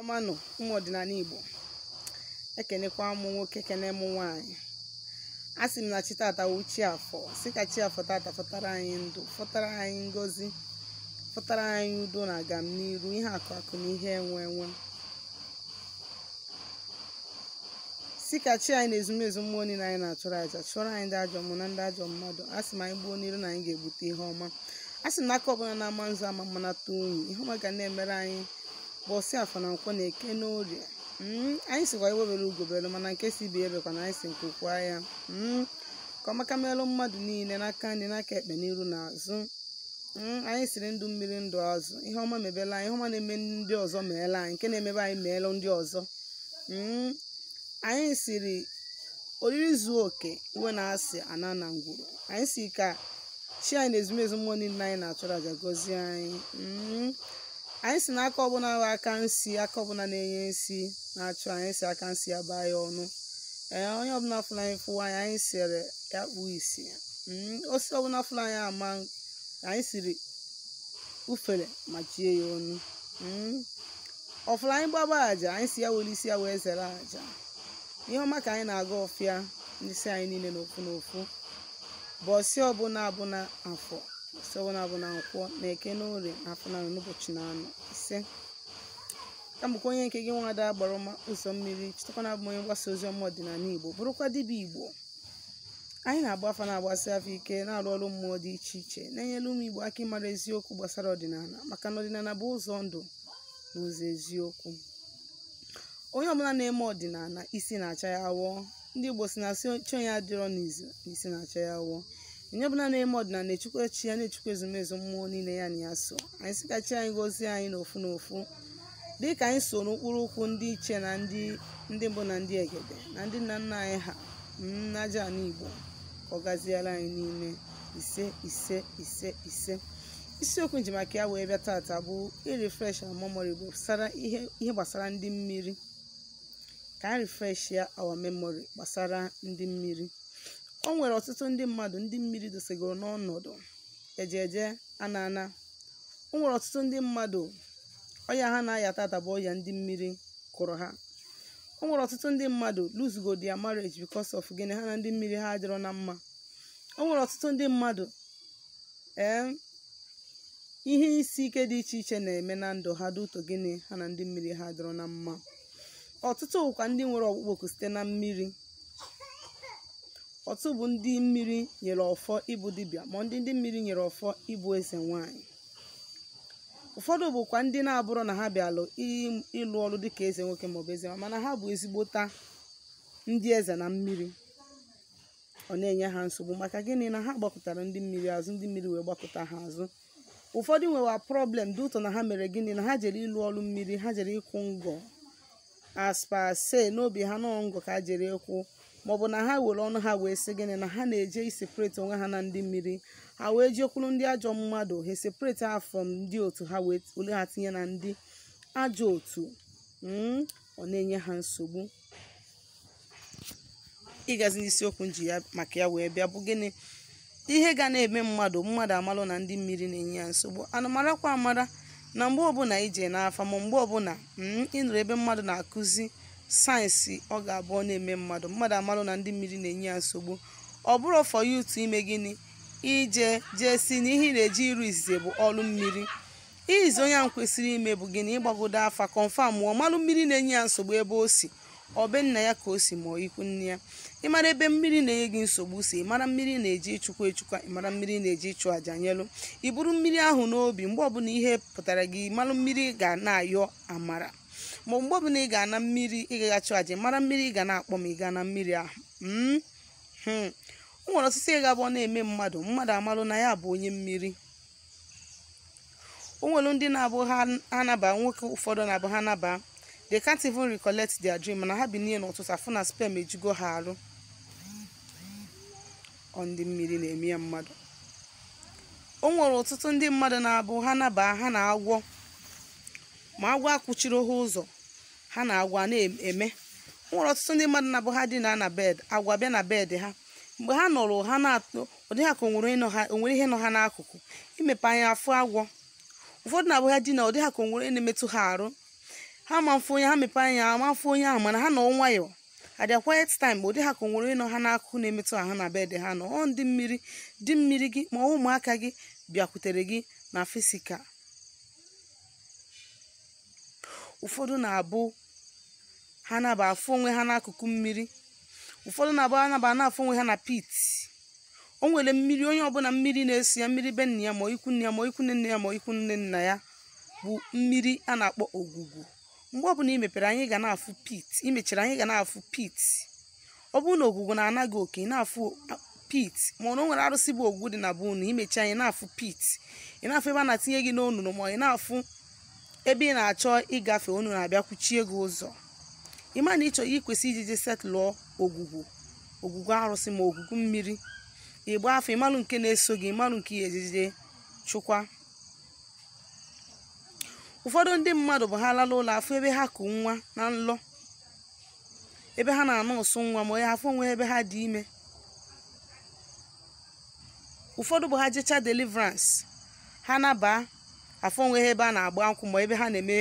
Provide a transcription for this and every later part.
Ọmanụ ụmụ ọdịnala Igbo ekenekwa m nwoke kene m nwaanyị. Asị m na chi tata wụ chi afọ, sị ka chi afọ tata fọtara anyị ndụ, fọtara anyị ngozi, fọtara anyị udo na agamniru, ihe akụ akụ na ihe enwe enwe. Sị ka chi anyị na ezumezu mmụọ niile anyị na-achụrụ aja chụọrọ anyị ndị ajọ mmụọ na ndị ajọ mmadụ. Asị m anyị gbuo n'iru na anyị ga-egbute ihe ọma. Asị m na aka ọbụla na-ama nzu ama mmanata unyi, ihe ọma ga na-emere anyị bọsị afọ na nkwọ na eke n'orie. Anyị sikwa iwebere ugobelu mana nke si bi ebekwa na anyị si nkwukwa ya ka ọmaka melụ mmadụ niile n'aka ndị n'aka ekpe n'iru na azụ. Anyị siri ndụ mmiri ndụ azụ, ihe ọma mebela anyị, ihe ọma na-eme ndị ọzọ meela anyị, nke na-emebe anyị meelụ ndị ọzọ. Anyị siri oriri zuo oke iwe na-asị ana na ngwuru. Anyị si ka chi anyị na ezumezu mmụọ niile anyị na-achụrụ aja gọzie anyị. Anyị si n'aka ọbụla aka nsi, aka ọbụla na-enye nsi na-achụ anyị, si aka nsi ya baa ya ọnụ. Onye ọbụla fụrụ anyị fụwa anyị, anyị siri ya kpuo isi. Osi ọbụla fụrụ anyị ama, anyị siri ufere ma jie ya ọnụ. Ọfụrụ anyị gbaba aja, anyị si ya were isi ya wee zere aja. Ihe ọma ka anyị na-aga ọfịa ndị si anyị niile n'ofu n'ofu. Bọsị ọbụla abụna afọ, bọsị ọbụla abụna nkwọ na eke n'orie na afọ na n'ụbọchị na anọ ise. Ka mbụkwa onye nke gị nwada gbara ụzọ mmiri, chetakwana abụ onye mgbasa ozi ọma ọdịnala Igbo, bụrụkwa dibịa Igbo. Anyị na-agba afa na-agbasi afọ ike, na-arụ ọrụ mmụọ dị iche iche, na-enyere ụmụ Igbo aka ịmara eziokwu gbasara ọdịnala, maka na ọdịnala bụ ụzọ ndụ na ụzọ eziokwu. Onye ọbụla na-eme ọdịnala isi na-acha ya awọ. Ndị Igbo si na chi onye adịrọ n'izu na isi na-acha ya awọ. Onye ọbụla na-eme ọdịnala na-echukwu chi ya, na-echukwu ezumezu mmụọ niile ya na ya so. Anyị sị ka chi anyị gozie anyị n'ofu n'ofu, dị ka anyị so n'ụkpụrụ ụkwụ ndị iche na ndị mbụ na ndị egede na ndị nna nna anyị ha n'aja ala Igbo, ka ọ gaziela anyị niile. Ise ise ise ise. Isiokwu njimaka ya wee bịa tata bụ irefresh our memory gbasara ihe gbasara ndị mmiri. Ka anyị refresh ya our memory gbasara ndị mmiri. O nwere ọtụtụ ndị mmadụ ndị mmiri dosegoro n'ọnọdụ ejeje ana. O nwere ọtụtụ ndị mmadụ ọya ha na-aya tata bụ ọya ndị mmiri kụrụ ha. O nwere ọtụtụ ndị mmadụ lose go their marriage because of gịnị? Ha na ndị mmiri ha adịrọ na mma. O nwere ọtụtụ ndị mmadụ ihe isi ike dị iche iche na-eme na ndụ ha dụtọ gịnị? Ha na ndị mmiri ha adịrọ na mma. Ọtụtụ bụkwa ndị nwere ọkpụkpọ site na mmiri. Ọtụtụ bụ ndị mmiri nyere ọfọ ịbụ dibịa, ma ndị mmiri nyere ọfọ ịbụ eze nwanyị. Ụfọdụ bụkwa ndị na-abụrụ na ha bịalụ ịlụ ọrụ dịka eze nwoke maọbụ eze nwaanyị, mana ha bụ ezigbota ndị eze na mmiri. Ọ na-enye ha nsogbu maka gịnị? Na ha gbakọtara ndị mmiri azụ, ndị mmiri wee gbakọta ha azụ. Ụfọdụ nwewa problem dị ụtọ na ha mere gịnị? Na ha jere ịlụ ọrụ mmiri, ha jere ịkwụ ngọ aspase n'obi ha nọ ngọ ka ha jere ịkwụ, maọbụ na ha were ọnụ ha wee sị gịnị? Na ha na-eje iseparate onwe ha na ndị mmiri. Ha wee jekwuru ndị ajọ mmadụ, ha separate ha from ndị otu ha wee ole ha tinye na ndị ajọ otu. Ọ na-enye ha nsogbu. Ịgazi n'isiokwu nji ya maka ya wee bịa bụ gịnị? Ihe ga na-eme mmadụ amalụ na ndị mmiri na-enye ya nsogbu. Marakwa amara na mgbe ọbụla ije n'afa, ma mgbe ọbụla ịnụrụ ebe mmadụ na-akụzi sayensị ọ ga-abụ ọ na-eme mmadụ amalụ na ndị mmiri na-enye ya nsogbu. Ọ bụrụ for you to ime gịnị? Jee si na ihe ị na-eji iru izize bụ ọrụ mmiri. Izi onye ahụ kwesịrị ime bụ gịnị? Ịgbagodo afa confirm mụọ malụ mmiri na-enye ya nsogbu ebe o si, ọ be nna ya ka o si ma ọ ikwu nne ya. Ịmara ebe mmiri na-enye gị nsogbu si, ịmara mmiri na-eji ịchụkwa echukwa, ịmara mmiri na-eji ịchụ aja nyelu. I buru mmiri ahụ n'obi, mgbe ọbụla ihe pụtara gị malụ mmiri ga na-ayọ amara, ma mgbe ọbụla ị ga-ana mmiri ị ga-achụ aja, mara mmiri ị ga na-akpọ ma ị ga na mmiri ahụ. O nwere ọtụtụ ịga abụọ na-eme mmadụ amalụ na ya bụ onye mmiri. O nwere ndị na-abụ ha naba, nwoke ụfọdụ na-abụ ha naba, they can't even recollect their dream, mana ha bi n'ihe n'ụtụtụ afụ na sperm ejugo ha arụ. Ọ ndị mmiri na-eme ya mmadụ. O nwere ọtụtụ ndị mmadụ na-abụ ha naba, ha na-agwọ, ma agwọ akwụchiri ha ụzọ, ha na-agwa na-eme. O nwere ọtụtụ ndị mmadụ na-abụ ha dina na bed, agwa bịa na bed ha. Mgbe ha nọrọ ha na-atụ, ọ dịghị ka o nwere ihe nọ ha n'akụkụ, imepe anya afụ agwọ. Ụfọdụ na-abụ ha dina, ọ dịghị ka o nwere na-emetụ ha arụ. ha ma mfu onye ha mepe anya ama mfu onye ahụ mana ha nọ nwayọ at the quiet time ụdị ha ka nwere ịnọ ha n'akụkụ na-emetụ ahụ na bed ha nọ ọ ndị mmiri gị ma ụmụaka gị bịakwutere gị na fisikal. Ụfọdụ na-abụ ha na-aba afụ onwe ha n'akụkụ mmiri, ụfọdụ na-abụ ha na-afụ onwe ha na pit. O nwere mmiri onye ọbụla mmiri na-esi ya, mmiri be nna ya ma ikwu nne ya ma ikwu nne ya ma ikwu nne nna ya bụ mmiri a na-akpọ ogwugwu. Mgbe ọbụla ị mepere anyị ga na-afụ pit, imechara anyị ga na-afụ pit. Ọ bụrụ na ogwugwu na-anaghị oke ị na-afụ pit, ma ọ nwere arụsị bụ ogwugwu dị na be unu, imecha anyị na-afụ pit. Ị na-afụ ebe a na-atinye gị n'onunu, ma ị na-afụ ebe ị na-achọ ịgafe onu na-abịa kwuchie gị ụzọ. Ịma na ị kwesị ijiji setlụọ ogwugwu arụsị ma ogwugwu mmiri. Ịgba afọ ịmalụ nke na-eso gị, ịmalụ nke ya ejije chụkwa. Ụfọdụ ndị mmadụ bụ ha lala ụlọ afọ ebe ha kụ nwa na nlọ, ebe ha na-anọsụ nwa ma ya afọ onwe ebe ha dị ime. Ụfọdụ bụ ha jecha deliverance ha naba afọ onwe ebe a na-agba nkwụ ma ebe ha na-eme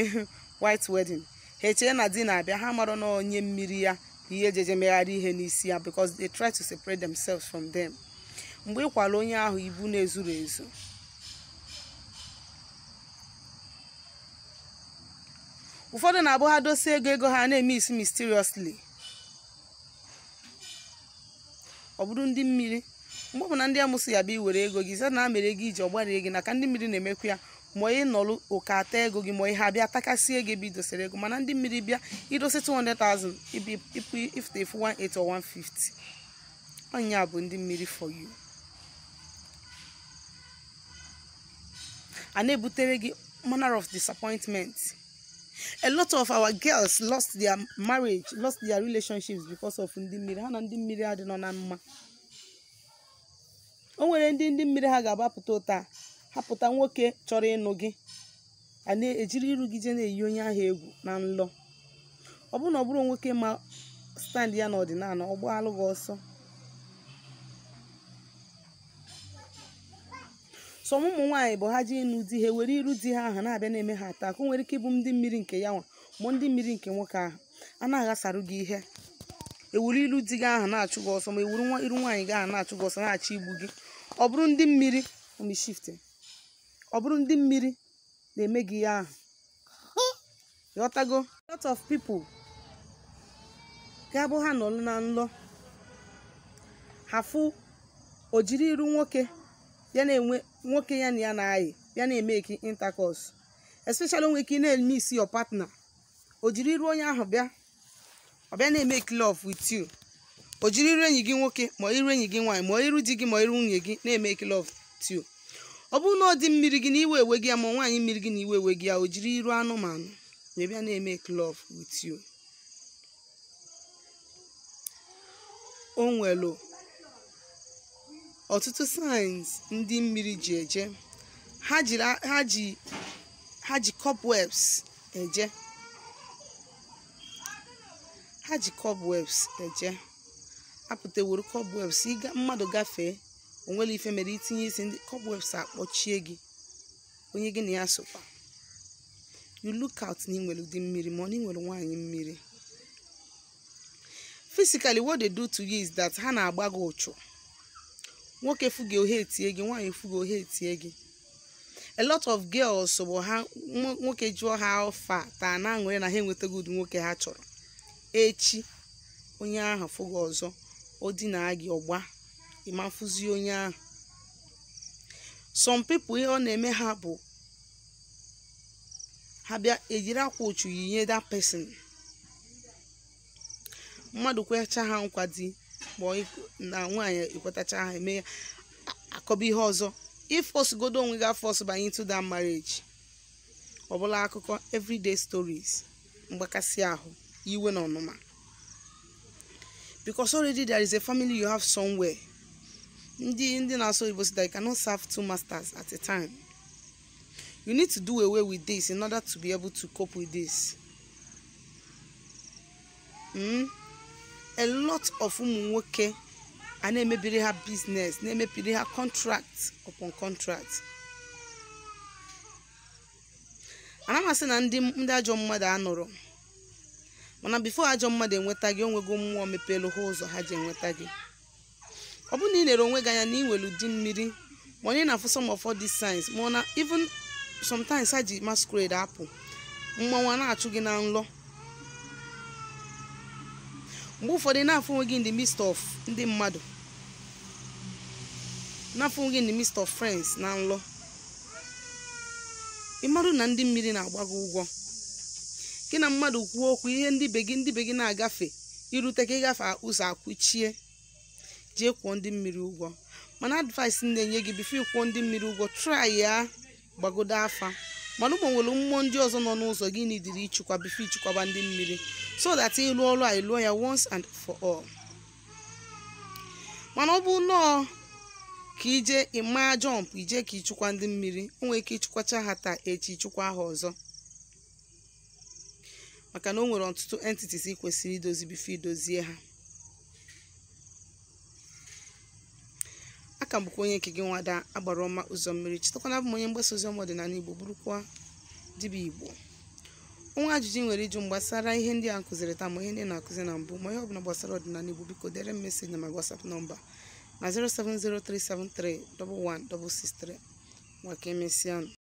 white wedding. Ha echee na di na-abịa, ha mara na onye mmiri ya ihe ejeje megharị ihe n'isi ya because they try to separate themselves from them. Mgbe ịkwala onye ahụ ibu na-ezuru ezu. Ụfọdụ na-abụ ha dosie ego ha na-eme isi mysteriously. Ọ bụrụ ndị mmiri, mgbe ọ bụ na ndị amụsị ya bịa iwere ego gị, na mere gị iji ọgbarie gị na ka ndị mmiri na-emekwa ya, ma ị nọlụ ụka ata ego gị ma ihe abịa takasị ego ebe idosere ego. Mana ndị mmiri bịa idosi 200,000 if 180 or 150. Ọnya bụ ndị mmiri for you. A na-ebutere gị manner of disappointment. A lot of our girls lost their marriage, lost their relationships because of ndị mmiri. Ha na ndị mmiri adị nọ na mma. O nwere ndị mmiri ha ga-agbapụta ụta hapụta nwoke chọrọ ịnụ gị, a na-ejiri iru gị je na-eyi onye ahụ egwu na nlọ. Ọ bụrụ na ọ bụrụ nwoke ma stand ya n'ọdịnala, ọ gbaalụ gị ọsọ. So ụmụ nwaanyị bụ ha ji ịnụ di ha were iru di ha ahụ na-abịa na-eme ha ata. Nwere ike ịbụ ndị mmiri nke ya nwa ma ndị mmiri nke nwoke ahụ a na-aghasarụ gị ihe. Ewuru iru di gị ahụ na-achụ gị ọsọ, ma ewuru iru nwaanyị gị ahụ na-achụ gị ọsọ na-achọ igbu gị. Ọ bụrụ ndị mmiri ọ bụrụ ndị mmiri na-eme gị ya ahụ. Ghọtago? A lot of people ga-abụ ha nọ na nlọ ha fụ o jiri iru nwoke ya na-enwe nwoke ya na ya na-ayị ya na-eme eki intercourse, especially onwe ike na-eme isi your partner. O jiri iru onye ahụ bịa ọ bịa na-eme love with you. O jiri iru enyi gị nwoke ma iru enyi gị nwaanyị ma iru di gị ma iru nwunye gị na-eme love with you. Ọ bụrụ na ọ dị mmiri gị na iwe ewe gị ya ma nwaanyị mmiri gị na iwe ewe gị ya, o jiri iru anụmanụ wee bịa na-eme love with you. O nwere ọtụtụ signs ndị mmiri ji eje. Ha ji cobwebs eje. Ha ji cobwebs eje. Apụta were cobwebs mmadụ gafee, o nwere ife mere itinye isi ndị cobwebs akpọchie gị onye gị na ya sokwa. You look out na ị nwere ụdị mmiri ma ọ na ị nwere nwaanyị mmiri. Physically what they do to you is that ha na-agba gị ụchụ. Nwoke fuge ohe etie gị, nwaanyị fuge ohe etie gị. A lot of girls bụ ha nwoke jụọ ha ofa taa na aṅụrị na ha enwetago ụdị nwoke ha chọrọ. Echi onye ahụ fuge ọzọ o dina gị ọgba ịma mfuzi onye ahụ. Some people ihe ọ na-eme ha bụ ha bịa ejiri akwa ụchụ yinye that person. Mmadụ kwecha ha nkwa di na nwaanyị ikwetacha ha eme ya akọba ihe ọzọ. Ifọsgodo onwe gị afọs banye into that marriage. Ọ bụla akụkọ everyday stories, mgbakasị ahụ, iwe na ọnụma. Because already there is a family you have somewhere. Ndị na-asọ Igbo say that you cannot serve two masters at a time. You need to do away with this in order to be able to cope with this. A lot of ụmụ nwoke a na-emebiri ha business, na-emebiri ha contract upon contract. ana m asị na ndị ajọ mmadụ anọrọ, mana bifo ajọ mmadụ enweta gị, onwego mmụọ mepelu ha ụzọ ha ji enweta gị. Ọ bụrụ na ị lere onwe gị anya na ị nwere ụdị mmiri, ma onye na-afụ some of all these signs, ma ọ na even sometimes ha ji masquerade apụ mmanwụ na-achụ gị na nlọ. Mgbe ụfọdụ na-afụ onwe gị in the midst of ndị mmadụ, na-afụ onwe gị in the midst of friends na nlọ, ị marụ na ndị mmiri na-agba gị ụgwọ. Gị na mmadụ kwuo okwu, ihe ndị be gị na-agafe, irute ka ịgafe ụzọ akwụchie, jee kwụọ ndị mmiri ụgwọ. Mana advice na-enye gị bifo ịkwụọ ndị mmiri ụgwọ, try ya gbagodo afa, mana ụmụ nwere mmụọ ndị ọzọ nọ n'ụzọ gị n'idiri ịchịkwa bifo ịchịkwaba ndị mmiri, so that ịlụ ọrụ a ịlụọ ya once and for all. Mana ọ bụ nọọ ka ije ịma jump, ije ka ịchịkwa ndị mmiri, o nwere ike ịchịkwacha ha taa, echi ịchịkwa ha ọzọ, maka na o nwere ọtụtụ entities ị kwesịrị idozi bifo idozie ha. Aka m bụkwa onye nke gị nwada Agbaroma Ụzọmmiri. Chetakwana abụ m onye mgbasa ozi ọdịnala Igbo, bụrụkwa dibịa Igbo. Onwe ajụjụ ị nwere ịjụ gbasara ihe ndị a nkụziri taa, ma ihe ndị na-akụzi na mbụ, ma ihe ọbụla gbasara ọdịnala Igbo, biko dere m meseji na my WhatsApp nọmba na 07037311663 maka emesịa.